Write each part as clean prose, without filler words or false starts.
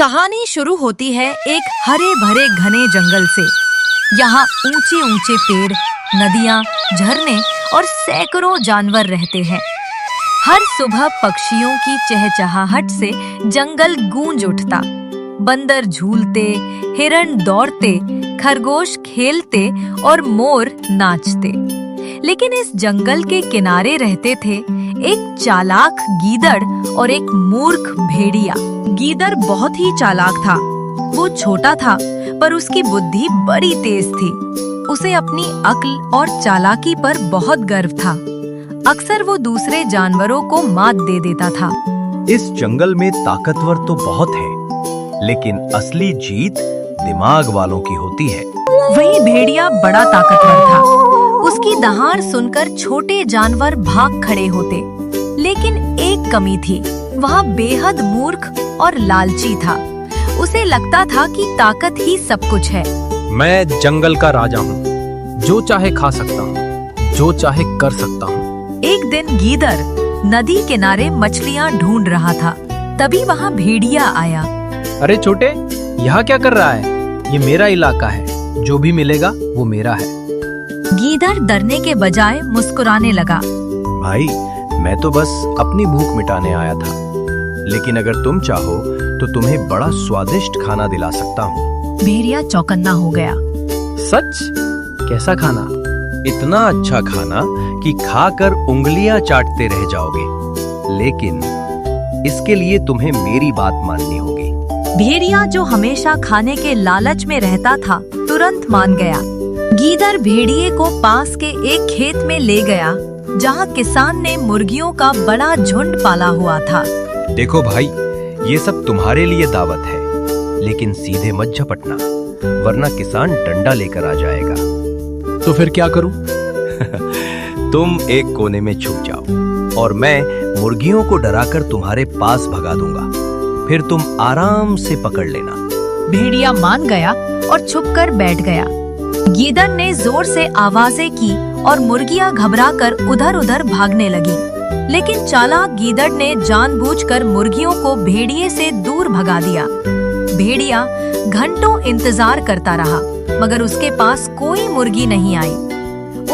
कहानी शुरू होती है एक हरे भरे घने जंगल से। यहाँ ऊंचे ऊंचे पेड़, नदियाँ, झरने और सैकड़ों जानवर रहते हैं। हर सुबह पक्षियों की चहचहाहट से जंगल गूंज उठता। बंदर झूलते, हिरण दौड़ते, खरगोश खेलते और मोर नाचते। लेकिन इस जंगल के किनारे रहते थे एक चालाक गीदड़ और एक मूर्ख भेड़िया। गीदड़ बहुत ही चालाक था। वो छोटा था पर उसकी बुद्धि बड़ी तेज थी। उसे अपनी अक्ल और चालाकी पर बहुत गर्व था। अक्सर वो दूसरे जानवरों को मात दे देता था। इस जंगल में ताकतवर तो बहुत है, लेकिन असली जीत दिमाग वालों की होती है। वही भेड़िया बड़ा ताकतवर था। उसकी दहाड़ सुनकर छोटे जानवर भाग खड़े होते। लेकिन एक कमी थी, वह बेहद मूर्ख और लालची था। उसे लगता था कि ताकत ही सब कुछ है। मैं जंगल का राजा हूँ, जो चाहे खा सकता हूँ, जो चाहे कर सकता हूँ। एक दिन गीदड़ नदी किनारे मछलियाँ ढूंढ रहा था। तभी वहाँ भेड़िया आया। अरे छोटे, यहाँ क्या कर रहा है? ये मेरा इलाका है, जो भी मिलेगा वो मेरा है। गीदड़ डरने के बजाय मुस्कुराने लगा। भाई, मैं तो बस अपनी भूख मिटाने आया था, लेकिन अगर तुम चाहो तो तुम्हें बड़ा स्वादिष्ट खाना दिला सकता हूँ। भेड़िया चौकन्ना हो गया। सच? कैसा खाना? इतना अच्छा खाना कि खाकर उंगलियां चाटते रह जाओगे, लेकिन इसके लिए तुम्हें मेरी बात माननी होगी। भेड़िया, जो हमेशा खाने के लालच में रहता था, तुरंत मान गया। गीदड़ भेड़िए को पास के एक खेत में ले गया, जहाँ किसान ने मुर्गियों का बड़ा झुंड पाला हुआ था। देखो भाई, ये सब तुम्हारे लिए दावत है, लेकिन सीधे मत झपटना, वरना किसान डंडा लेकर आ जाएगा। तो फिर क्या करूं? तुम एक कोने में छुप जाओ और मैं मुर्गियों को डराकर तुम्हारे पास भगा दूंगा। फिर तुम आराम से पकड़ लेना। भेड़िया मान गया और छुपकर बैठ गया। गीदड़ ने जोर से आवाजें की और मुर्गियां घबराकर उधर-उधर भागने लगी। लेकिन चालाक गीदड़ ने जानबूझकर मुर्गियों को भेड़िए से दूर भगा दिया। भेड़िया घंटों इंतजार करता रहा, मगर उसके पास कोई मुर्गी नहीं आई।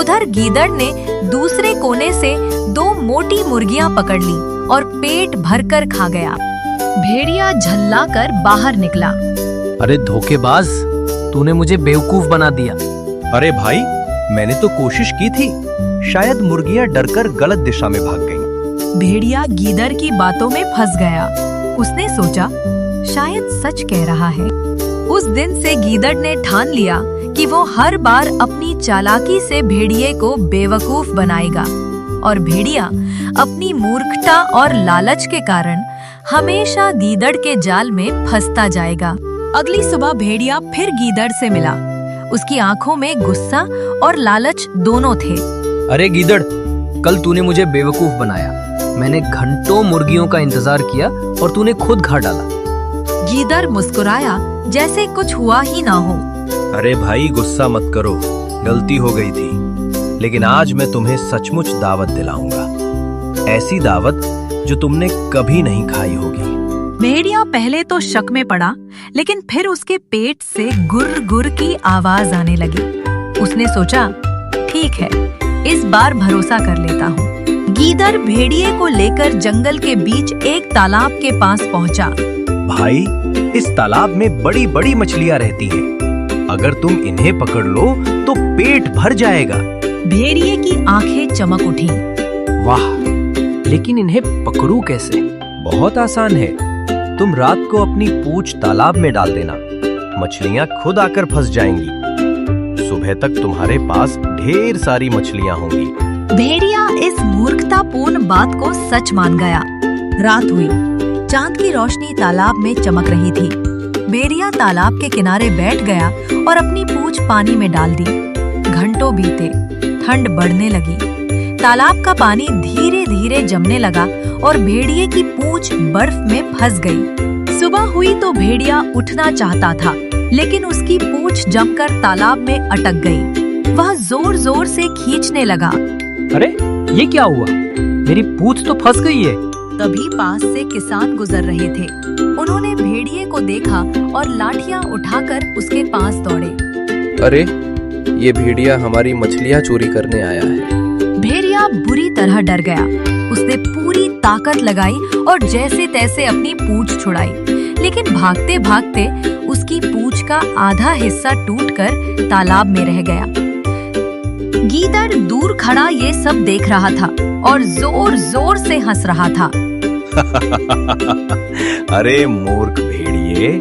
उधर गीदड़ ने दूसरे कोने से 2 मोटी मुर्गियां पकड़ ली और पेट भरकर खा गया। भेड़िया झल्लाकर बाहर निकला। अरे धोखेबाज, तूने मुझे बेवकूफ बना दिया। अरे भाई, मैंने तो कोशिश की थी। शायद मुर्गियां डरकर गलत दिशा में भाग गईं। भेड़िया गीदड़ की बातों में फंस गया। उसने सोचा, शायद सच कह रहा है। उस दिन से गीदड़ ने ठान लिया कि वो हर बार अपनी चालाकी से भेड़िए को बेवकूफ बनाएगा, और भेड़िया अपनी मूर्खता और लालच के कारण हमेशा गीदड़ के जाल में फंसता जाएगा। अगली सुबह भेड़िया फिर गीदड़ से मिला। उसकी आंखों में गुस्सा और लालच दोनों थे। अरे गीदड़, कल तूने मुझे बेवकूफ बनाया। मैंने घंटों मुर्गियों का इंतजार किया और तूने खुद खा डाला। गीदड़ मुस्कुराया जैसे कुछ हुआ ही ना हो। अरे भाई, गुस्सा मत करो, गलती हो गई थी। लेकिन आज मैं तुम्हें सचमुच दावत दिलाऊंगा, ऐसी दावत जो तुमने कभी नहीं खाई होगी। भेड़िया पहले तो शक में पड़ा, लेकिन फिर उसके पेट से गुर गुर की आवाज आने लगी। उसने सोचा, ठीक है, इस बार भरोसा कर लेता हूँ। गीदड़ भेड़िए को लेकर जंगल के बीच एक तालाब के पास पहुँचा। भाई, इस तालाब में बड़ी बड़ी मछलियाँ रहती हैं। अगर तुम इन्हें पकड़ लो तो पेट भर जाएगा। भेड़िए की आंखें चमक उठी। वाह, लेकिन इन्हें पकड़ूं कैसे? बहुत आसान है। तुम रात को अपनी पूंछ तालाब में डाल देना, मछलियाँ खुद आकर फंस जाएंगी। सुबह तक तुम्हारे पास ढेर सारी मछलियाँ होंगी। भेड़िया इस मूर्खतापूर्ण बात को सच मान गया। रात हुई, चांद की रोशनी तालाब में चमक रही थी। भेड़िया तालाब के किनारे बैठ गया और अपनी पूंछ पानी में डाल दी। घंटों बीते, ठंड बढ़ने लगी। तालाब का पानी धीरे धीरे जमने लगा और भेड़िए की पूंछ बर्फ में फंस गई। सुबह हुई तो भेड़िया उठना चाहता था, लेकिन उसकी पूंछ जमकर तालाब में अटक गई। वह जोर जोर से खींचने लगा। अरे ये क्या हुआ? मेरी पूंछ तो फंस गई है। तभी पास से किसान गुजर रहे थे। उन्होंने भेड़िए को देखा और लाठियां उठाकर उसके पास दौड़े। अरे, ये भेड़िया हमारी मछलियाँ चोरी करने आया है। भेड़िया बुरी तरह डर गया। उसने पूरी ताकत लगाई और जैसे तैसे अपनी पूंछ छुड़ाई, लेकिन भागते भागते उसकी पूंछ का आधा हिस्सा टूटकर तालाब में रह गया। गीदड़ दूर खड़ा ये सब देख रहा था और जोर जोर से हंस रहा था। अरे मूर्ख भेड़िए,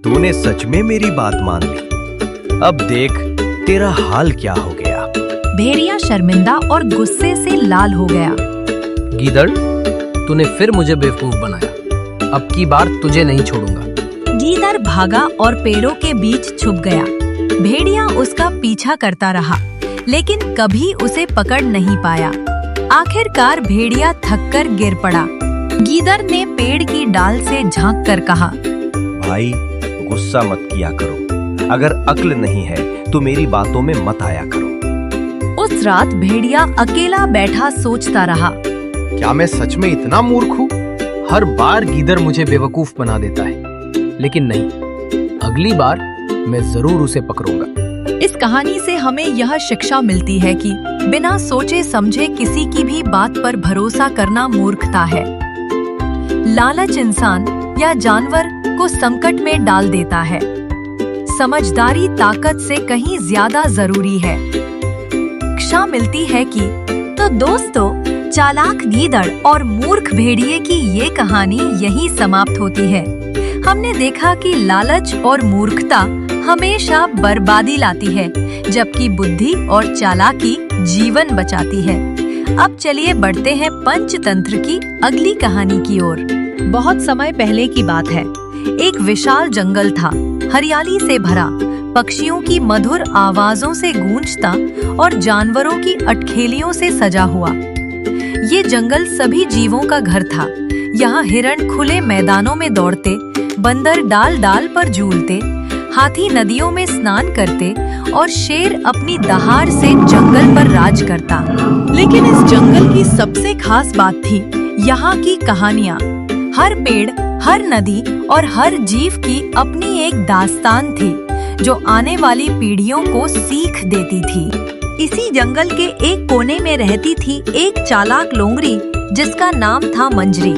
तूने सच में मेरी बात मान ली। अब देख तेरा हाल क्या हो गया। भेड़िया शर्मिंदा और गुस्से से लाल हो गया। गीदड़, तूने फिर मुझे बेवकूफ बनाया। अब की बार तुझे नहीं छोड़ूंगा। गीदड़ भागा और पेड़ों के बीच छुप गया। भेड़िया उसका पीछा करता रहा, लेकिन कभी उसे पकड़ नहीं पाया। आखिरकार भेड़िया थककर गिर पड़ा। गीदड़ ने पेड़ की डाल से झांक कर कहा, भाई, गुस्सा मत किया करो। अगर अक्ल नहीं है तो मेरी बातों में मत आया करो। उस रात भेड़िया अकेला बैठा सोचता रहा। क्या मैं सच में इतना मूर्ख हूँ? हर बार गीदड़ मुझे बेवकूफ बना देता है, लेकिन नहीं, अगली बार मैं जरूर उसे पकड़ूंगा। इस कहानी से हमें यह शिक्षा मिलती है कि बिना सोचे समझे किसी की भी बात पर भरोसा करना मूर्खता है। लालच इंसान या जानवर को संकट में डाल देता है। समझदारी ताकत से कहीं ज्यादा जरूरी है। शिक्षा मिलती है कि तो दोस्तों, चालाक गीदड़ और मूर्ख भेड़िए की ये कहानी यही समाप्त होती है। हमने देखा कि लालच और मूर्खता हमेशा बर्बादी लाती है, जबकि बुद्धि और चालाकी जीवन बचाती है। अब चलिए बढ़ते हैं पंचतंत्र की अगली कहानी की ओर। बहुत समय पहले की बात है। एक विशाल जंगल था, हरियाली से भरा, पक्षियों की मधुर आवाजों से गूंजता और जानवरों की अटखेलियों से सजा हुआ। ये जंगल सभी जीवों का घर था। यहाँ हिरण खुले मैदानों में दौड़ते, बंदर डाल डाल पर झूलते, हाथी नदियों में स्नान करते और शेर अपनी दहाड़ से जंगल पर राज करता। लेकिन इस जंगल की सबसे खास बात थी यहाँ की कहानियाँ। हर पेड़, हर नदी और हर जीव की अपनी एक दास्तान थी, जो आने वाली पीढ़ियों को सीख देती थी। इसी जंगल के एक कोने में रहती थी एक चालाक लोमड़ी, जिसका नाम था मंजरी।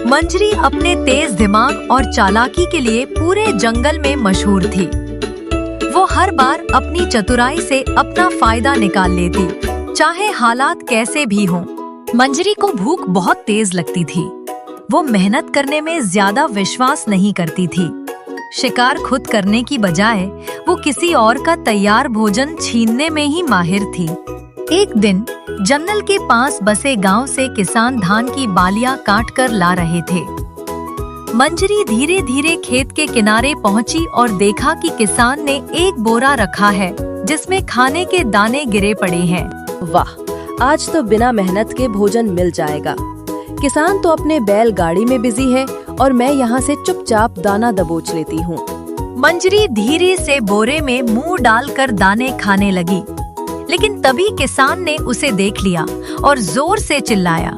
मंजरी अपने तेज दिमाग और चालाकी के लिए पूरे जंगल में मशहूर थी। वो हर बार अपनी चतुराई से अपना फायदा निकाल लेती, चाहे हालात कैसे भी हों। मंजरी को भूख बहुत तेज लगती थी। वो मेहनत करने में ज्यादा विश्वास नहीं करती थी। शिकार खुद करने की बजाय वो किसी और का तैयार भोजन छीनने में ही माहिर थी। एक दिन जंगल के पास बसे गांव से किसान धान की बालियां काट कर ला रहे थे। मंजरी धीरे धीरे खेत के किनारे पहुंची और देखा कि किसान ने एक बोरा रखा है, जिसमें खाने के दाने गिरे पड़े हैं। वाह, आज तो बिना मेहनत के भोजन मिल जाएगा। किसान तो अपने बैलगाड़ी में बिजी है और मैं यहाँ से चुपचाप दाना दबोच लेती हूँ। मंजरी धीरे से बोरे में मुंह डालकर दाने खाने लगी, लेकिन तभी किसान ने उसे देख लिया और जोर से चिल्लाया,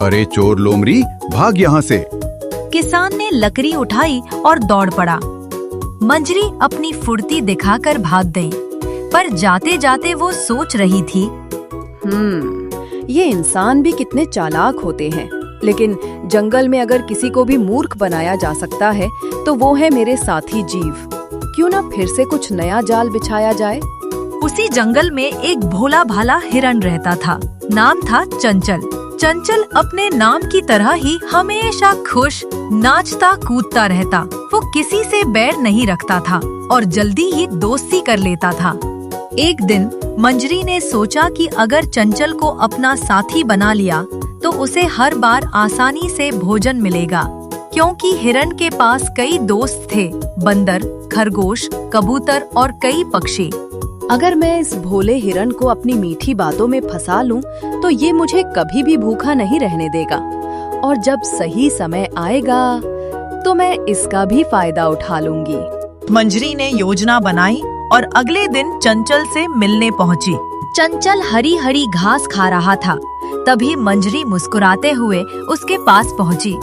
अरे चोर लोमड़ी, भाग यहाँ से। किसान ने लकड़ी उठाई और दौड़ पड़ा। मंजरी अपनी फुर्ती दिखाकर भाग गई, पर जाते जाते वो सोच रही थी, ये इंसान भी कितने चालाक होते हैं, लेकिन जंगल में अगर किसी को भी मूर्ख बनाया जा सकता है तो वो है मेरे साथी जीव। क्यों ना फिर से कुछ नया जाल बिछाया जाए। उसी जंगल में एक भोला भाला हिरण रहता था। नाम था चंचल। चंचल अपने नाम की तरह ही हमेशा खुश, नाचता कूदता रहता। वो किसी से बैर नहीं रखता था और जल्दी ही दोस्ती कर लेता था। एक दिन मंजरी ने सोचा कि अगर चंचल को अपना साथी बना लिया तो उसे हर बार आसानी से भोजन मिलेगा, क्योंकि हिरण के पास कई दोस्त थे, बंदर, खरगोश, कबूतर और कई पक्षी। अगर मैं इस भोले हिरण को अपनी मीठी बातों में फंसा लूं, तो ये मुझे कभी भी भूखा नहीं रहने देगा और जब सही समय आएगा तो मैं इसका भी फायदा उठा लूंगी। मंजरी ने योजना बनाई और अगले दिन चंचल से मिलने पहुंची। चंचल हरी हरी घास खा रहा था, तभी मंजरी मुस्कुराते हुए उसके पास पहुंची।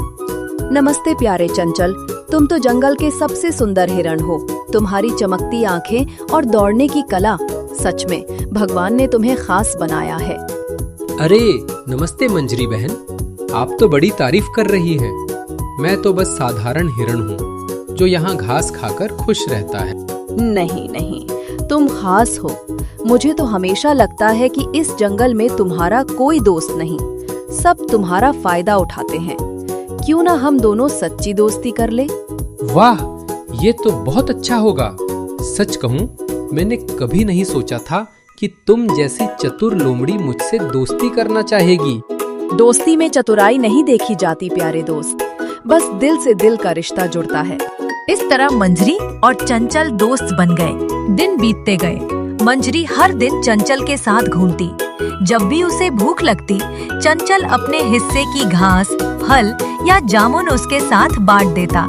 नमस्ते प्यारे चंचल, तुम तो जंगल के सबसे सुंदर हिरण हो। तुम्हारी चमकती आंखें और दौड़ने की कला, सच में भगवान ने तुम्हें खास बनाया है। अरे नमस्ते मंजरी बहन, आप तो बड़ी तारीफ कर रही हैं। मैं तो बस साधारण हिरण हूँ जो यहाँ घास खाकर खुश रहता है। नहीं नहीं, तुम खास हो। मुझे तो हमेशा लगता है कि इस जंगल में तुम्हारा कोई दोस्त नहीं, सब तुम्हारा फायदा उठाते हैं। क्यों ना हम दोनों सच्ची दोस्ती कर ले? वाह, ये तो बहुत अच्छा होगा। सच कहूँ, मैंने कभी नहीं सोचा था कि तुम जैसी चतुर लोमड़ी मुझसे दोस्ती करना चाहेगी। दोस्ती में चतुराई नहीं देखी जाती प्यारे दोस्त, बस दिल से दिल का रिश्ता जुड़ता है। इस तरह मंजरी और चंचल दोस्त बन गए। दिन बीतते गए। मंजरी हर दिन चंचल के साथ घूमती। जब भी उसे भूख लगती, चंचल अपने हिस्से की घास, फल या जामुन उसके साथ बांट देता।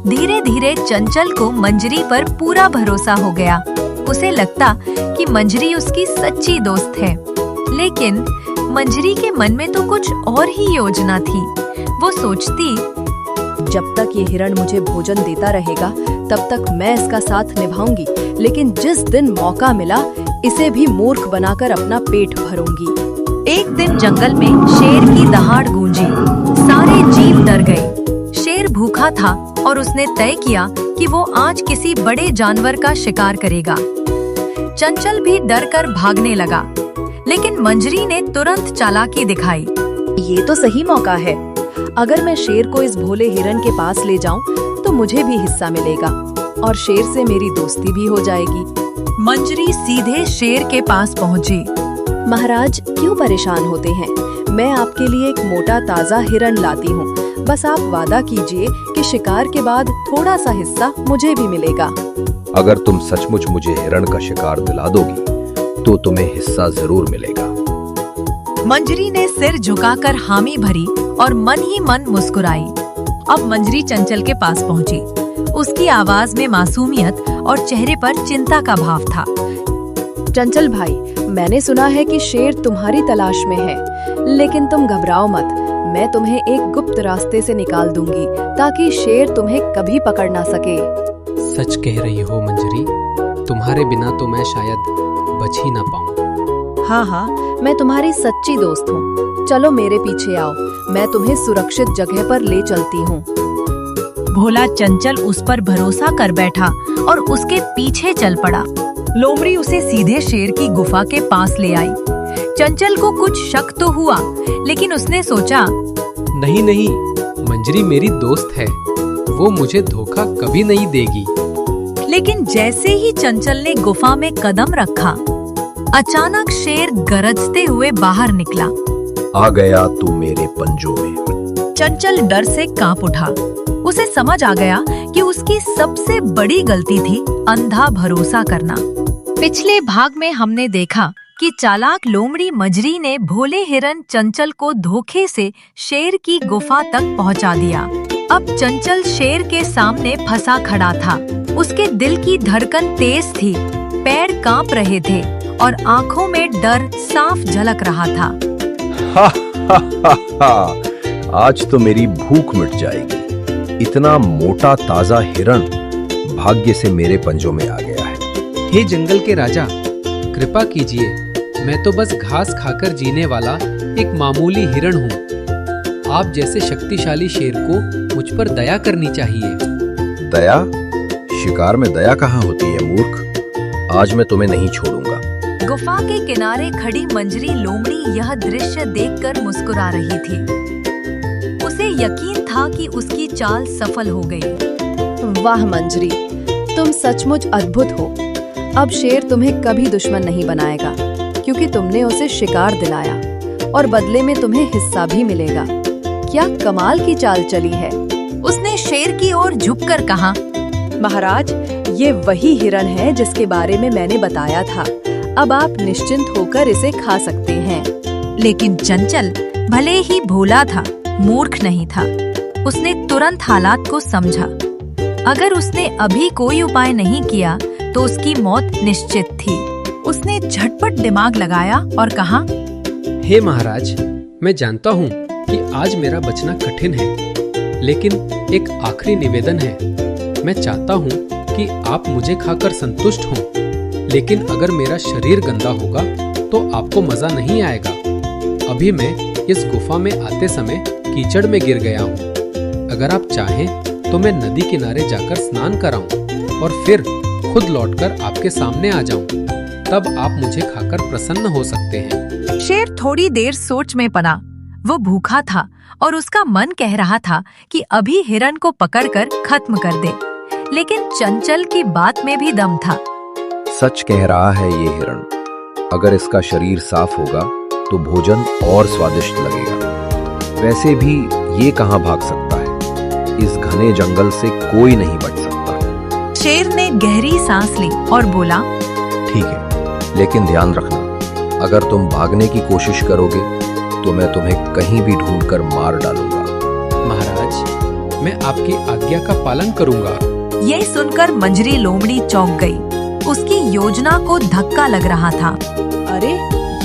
धीरे धीरे चंचल को मंजरी पर पूरा भरोसा हो गया। उसे लगता कि मंजरी उसकी सच्ची दोस्त है। लेकिन मंजरी के मन में तो कुछ और ही योजना थी। वो सोचती, जब तक ये हिरण मुझे भोजन देता रहेगा तब तक मैं इसका साथ निभाऊंगी, लेकिन जिस दिन मौका मिला इसे भी मूर्ख बनाकर अपना पेट भरूंगी। एक दिन जंगल में शेर की दहाड़ गूंजी। सारे जीव डर गए। शेर भूखा था और उसने तय किया कि वो आज किसी बड़े जानवर का शिकार करेगा। चंचल भी डरकर भागने लगा, लेकिन मंजरी ने तुरंत चालाकी दिखाई। ये तो सही मौका है। अगर मैं शेर को इस भोले हिरण के पास ले जाऊं तो मुझे भी हिस्सा मिलेगा और शेर से मेरी दोस्ती भी हो जाएगी। मंजरी सीधे शेर के पास पहुंची। महाराज, क्यों परेशान होते हैं? मैं आपके लिए एक मोटा ताजा हिरण लाती हूँ। बस आप वादा कीजिए कि शिकार के बाद थोड़ा सा हिस्सा मुझे भी मिलेगा। अगर तुम सचमुच मुझे हिरण का शिकार दिला दोगी तो तुम्हें हिस्सा जरूर मिलेगा। मंजरी ने सिर झुकाकर हामी भरी और मन ही मन मुस्कुराई। अब मंजरी चंचल के पास पहुंची। उसकी आवाज में मासूमियत और चेहरे पर चिंता का भाव था। चंचल भाई, मैंने सुना है कि शेर तुम्हारी तलाश में है, लेकिन तुम घबराओ मत। मैं तुम्हें एक गुप्त रास्ते से निकाल दूंगी ताकि शेर तुम्हें कभी पकड़ ना सके। सच कह रही हो मंजरी, तुम्हारे बिना तो मैं शायद बच ही ना पाऊं। हाँ हाँ, मैं तुम्हारी सच्ची दोस्त हूँ। चलो मेरे पीछे आओ, मैं तुम्हें सुरक्षित जगह पर ले चलती हूँ। भोला चंचल उस पर भरोसा कर बैठा और उसके पीछे चल पड़ा। लोमड़ी उसे सीधे शेर की गुफा के पास ले आई। चंचल को कुछ शक तो हुआ, लेकिन उसने सोचा, नहीं नहीं, मंजरी मेरी दोस्त है, वो मुझे धोखा कभी नहीं देगी। लेकिन जैसे ही चंचल ने गुफा में कदम रखा, अचानक शेर गरजते हुए बाहर निकला। आ गया तू मेरे पंजों में। चंचल डर से कांप उठा। उसे समझ आ गया कि उसकी सबसे बड़ी गलती थी अंधा भरोसा करना। पिछले भाग में हमने देखा कि चालाक लोमड़ी मंजरी ने भोले हिरण चंचल को धोखे से शेर की गुफा तक पहुंचा दिया। अब चंचल शेर के सामने फंसा खड़ा था। उसके दिल की धड़कन तेज थी, पैर कांप रहे थे और आंखों में डर साफ झलक रहा था। हा हा हा हा, आज तो मेरी भूख मिट जाएगी। इतना मोटा ताजा हिरण भाग्य से मेरे पंजों में आ गया है। हे जंगल के राजा, कृपा कीजिए, मैं तो बस घास खाकर जीने वाला एक मामूली हिरण हूँ। आप जैसे शक्तिशाली शेर को मुझ पर दया करनी चाहिए। दया? शिकार में दया कहाँ होती है मूर्ख। आज मैं तुम्हें नहीं छोड़ूंगा। गुफा के किनारे खड़ी मंजरी लोमड़ी यह दृश्य देखकर मुस्कुरा रही थी। उसे यकीन था कि उसकी चाल सफल हो गई। वाह मंजरी, तुम सचमुच अद्भुत हो। अब शेर तुम्हें कभी दुश्मन नहीं बनाएगा, क्योंकि तुमने उसे शिकार दिलाया और बदले में तुम्हें हिस्सा भी मिलेगा। क्या कमाल की चाल चली है। उसने शेर की ओर झुककर कहा, महाराज, ये वही हिरण है जिसके बारे में मैंने बताया था। अब आप निश्चिंत होकर इसे खा सकते हैं। लेकिन चंचल भले ही भोला था, मूर्ख नहीं था। उसने तुरंत हालात को समझा। अगर उसने अभी कोई उपाय नहीं किया तो उसकी मौत निश्चित थी। उसने झटपट दिमाग लगाया और कहा, हे महाराज, मैं जानता हूँ कि आज मेरा बचना कठिन है, लेकिन एक आखिरी निवेदन है। मैं चाहता हूँ कि आप मुझे खाकर संतुष्ट हों, लेकिन अगर मेरा शरीर गंदा होगा तो आपको मजा नहीं आएगा। अभी मैं इस गुफा में आते समय कीचड़ में गिर गया हूँ। अगर आप चाहें तो मैं नदी किनारे जाकर स्नान कराऊं और फिर खुद लौटकर आपके सामने आ जाऊं। तब आप मुझे खाकर प्रसन्न हो सकते हैं। शेर थोड़ी देर सोच में पड़ा। वो भूखा था और उसका मन कह रहा था कि अभी हिरन को पकड़कर खत्म कर दे, लेकिन चंचल की बात में भी दम था। सच कह रहा है ये हिरण। अगर इसका शरीर साफ होगा तो भोजन और स्वादिष्ट लगेगा। वैसे भी ये कहाँ भाग सकता है? इस घने जंगल से कोई नहीं बच सकता। शेर ने गहरी सांस ली और बोला, ठीक है, लेकिन ध्यान रखना, अगर तुम भागने की कोशिश करोगे तो मैं तुम्हें कहीं भी ढूंढकर मार डालूंगा। महाराज, मैं आपकी आज्ञा का पालन करूंगा। ये सुनकर मंजरी लोमड़ी चौंक गई। उसकी योजना को धक्का लग रहा था। अरे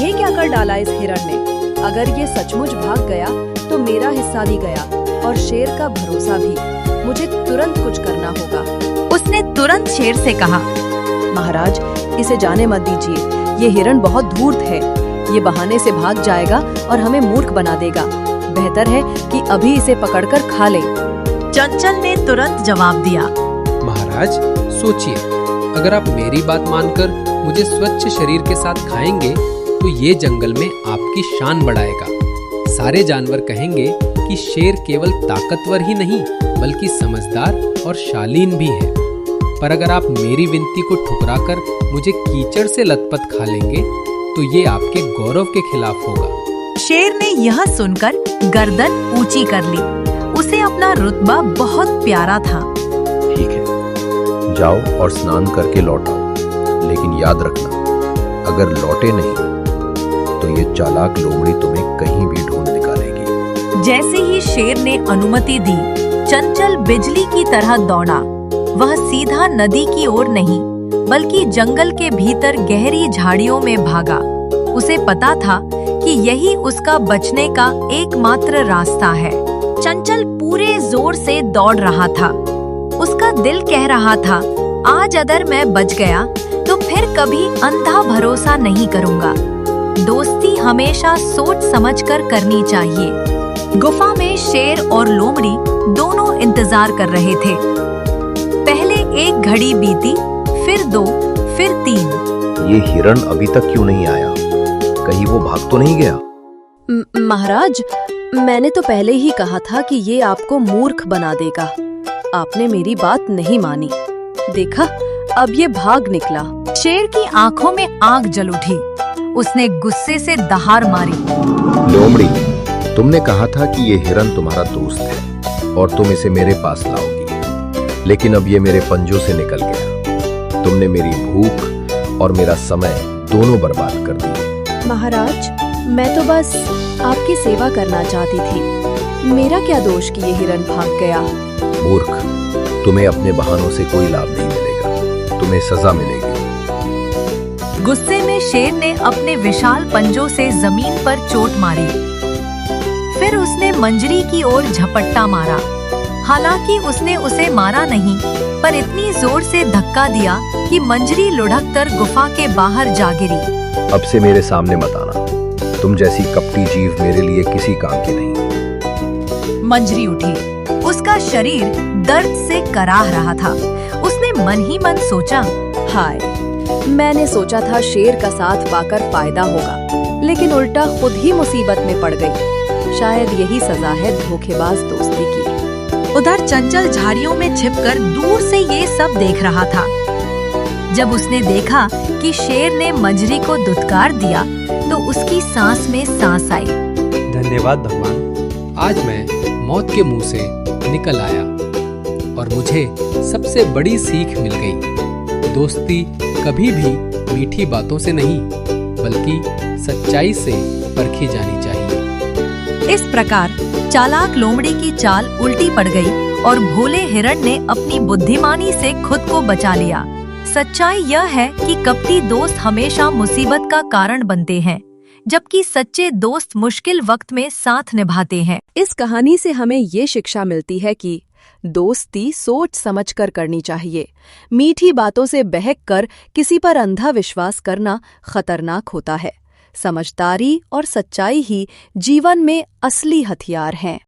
ये क्या कर डाला इस हिरण ने? अगर ये सचमुच भाग गया तो मेरा हिस्सा भी गया और शेर का भरोसा भी। मुझे तुरंत कुछ करना होगा। उसने तुरंत शेर से कहा, महाराज, इसे जाने मत दीजिए। ये हिरण बहुत धूर्त है। ये बहाने से भाग जाएगा और हमें मूर्ख बना देगा। बेहतर है कि अभी इसे पकड़कर खा ले। चंचल ने तुरंत जवाब दिया, महाराज, सोचिए, अगर आप मेरी बात मानकर मुझे स्वच्छ शरीर के साथ खाएंगे तो ये जंगल में आपकी शान बढ़ाएगा। सारे जानवर कहेंगे कि शेर केवल ताकतवर ही नहीं बल्कि समझदार और शालीन भी है। पर अगर आप मेरी विनती को ठुकराकर मुझे कीचड़ से लथपथ खा लेंगे तो ये आपके गौरव के खिलाफ होगा। शेर ने यह सुनकर गर्दन ऊंची कर ली। उसे अपना रुतबा बहुत प्यारा था। ठीक है, जाओ और स्नान करके लौट आओ, लेकिन याद रखना, अगर लौटे नहीं तो ये चालाक लोमड़ी तुम्हें कहीं भी ढूंढ निकालेगी। जैसे ही शेर ने अनुमति दी, चंचल बिजली की तरह दौड़ा। वह सीधा नदी की ओर नहीं बल्कि जंगल के भीतर गहरी झाड़ियों में भागा। उसे पता था कि यही उसका बचने का एकमात्र रास्ता है। चंचल पूरे जोर से दौड़ रहा था। उसका दिल कह रहा था, आज अगर मैं बच गया तो फिर कभी अंधा भरोसा नहीं करूंगा। दोस्ती हमेशा सोच समझकर करनी चाहिए। गुफा में शेर और लोमड़ी दोनों इंतजार कर रहे थे। पहले एक घड़ी बीती, फिर 2, फिर 3। ये हिरण अभी तक क्यों नहीं आया? कहीं वो भाग तो नहीं गया? महाराज, मैंने तो पहले ही कहा था कि ये आपको मूर्ख बना देगा। आपने मेरी बात नहीं मानी। देखा, अब ये भाग निकला। शेर की आंखों में आग जल उठी। उसने गुस्से से दहाड़ मारी। लोमड़ी, तुमने कहा था कि ये हिरण तुम्हारा दोस्त है और तुम इसे मेरे पास लाओगी, लेकिन अब ये मेरे पंजों से निकल गया। तुमने मेरी भूख और मेरा समय दोनों बर्बाद कर दिए। महाराज, मैं तो बस आपकी सेवा करना चाहती थी। मेरा क्या दोष कि ये हिरण भाग गया? मूर्ख, तुम्हें अपने बहानों से कोई लाभ नहीं मिलेगा, तुम्हें सजा मिलेगी। गुस्से में शेर ने अपने विशाल पंजों से जमीन पर चोट मारी। फिर उसने मंजरी की ओर झपट्टा मारा। हालांकि उसने उसे मारा नहीं, पर इतनी जोर से धक्का दिया कि मंजरी लुढ़ककर गुफा के बाहर जा गिरी। अब से मेरे सामने मत आना। तुम जैसी कपटी जीव मेरे लिए किसी काम की नहीं। मंजरी उठी। उसका शरीर दर्द से कराह रहा था। उसने मन ही मन सोचा, हाय, मैंने सोचा था शेर का साथ पाकर फायदा होगा, लेकिन उल्टा खुद ही मुसीबत में पड़ गई। शायद यही सजा है धोखेबाज दोस्ती की। उधर चंचल झाड़ियों में छिपकर दूर से ये सब देख रहा था। जब उसने देखा कि शेर ने मंजरी को दुत्कार दिया तो उसकी सांस में सांस आई। धन्यवाद भगवान, आज मैं मौत के मुंह से निकल आया और मुझे सबसे बड़ी सीख मिल गई। दोस्ती कभी भी मीठी बातों से नहीं बल्कि सच्चाई से परखी जानी चाहिए। इस प्रकार चालाक लोमड़ी की चाल उल्टी पड़ गई और भोले हिरण ने अपनी बुद्धिमानी से खुद को बचा लिया। सच्चाई यह है कि कपटी दोस्त हमेशा मुसीबत का कारण बनते हैं। जबकि सच्चे दोस्त मुश्किल वक्त में साथ निभाते हैं। इस कहानी से हमें ये शिक्षा मिलती है कि दोस्ती सोच समझकर करनी चाहिए। मीठी बातों से बहक कर किसी पर अंधा विश्वास करना खतरनाक होता है। समझदारी और सच्चाई ही जीवन में असली हथियार हैं।